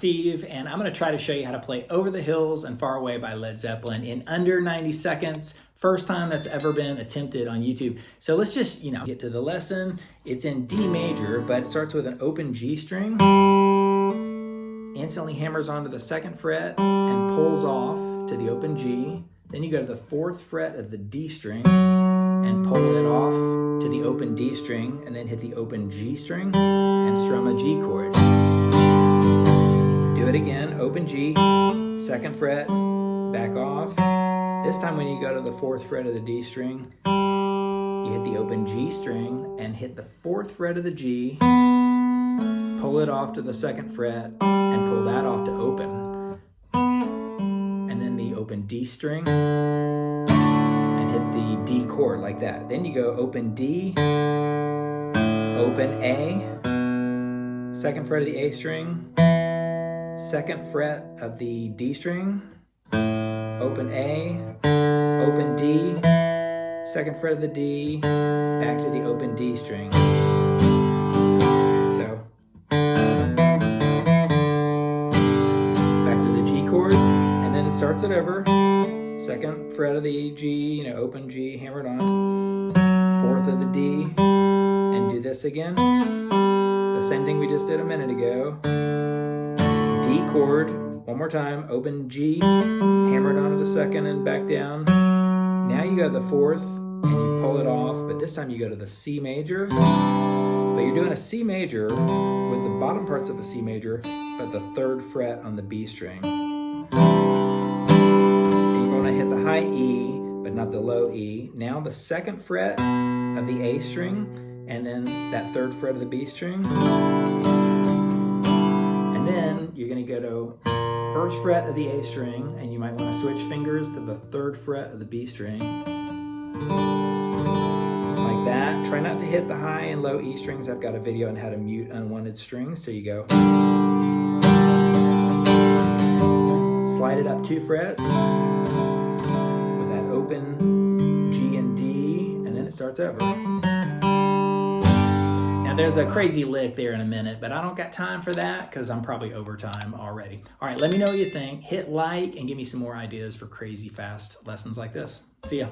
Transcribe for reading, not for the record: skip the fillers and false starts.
Steve, and I'm going to try to show you how to play Over the Hills and Far Away by Led Zeppelin in under 90 seconds. First time that's ever been attempted on YouTube. So let's just, get to the lesson. It's in D major, but it starts with an open G string, instantly hammers onto the 2nd fret and pulls off to the open G. Then you go to the 4th fret of the D string and pull it off to the open D string, and then hit the open G string and strum a G chord. Do it again, open G, 2nd fret, back off. This time when you go to the 4th fret of the D string, you hit the open G string and hit the 4th fret of the G, pull it off to the 2nd fret and pull that off to open. And then the open D string and hit the D chord like that. Then you go open D, open A, 2nd fret of the A string, 2nd fret of the D string, open A, open D, 2nd fret of the D, back to the open D string. So, back to the G chord, and then it starts it over. 2nd fret of the G, open G, hammered on. 4th of the D, and do this again. The same thing we just did a minute ago. D chord, one more time, open G, hammered onto the 2nd and back down. Now you go to the 4th and you pull it off, but this time you go to the C major. But you're doing a C major with the bottom parts of a C major, but the 3rd fret on the B string. And you're going to hit the high E, but not the low E. Now the 2nd fret of the A string, and then that 3rd fret of the B string. And then you're going to go to 1st fret of the A string, and you might want to switch fingers to the 3rd fret of the B string. Like that. Try not to hit the high and low E strings. I've got a video on how to mute unwanted strings. So you go. Slide it up 2 frets with that open G and D, and then it starts over. Now there's a crazy lick there in a minute, but I don't got time for that because I'm probably over time already. All right, let me know what you think. Hit like and give me some more ideas for crazy fast lessons like this. See ya.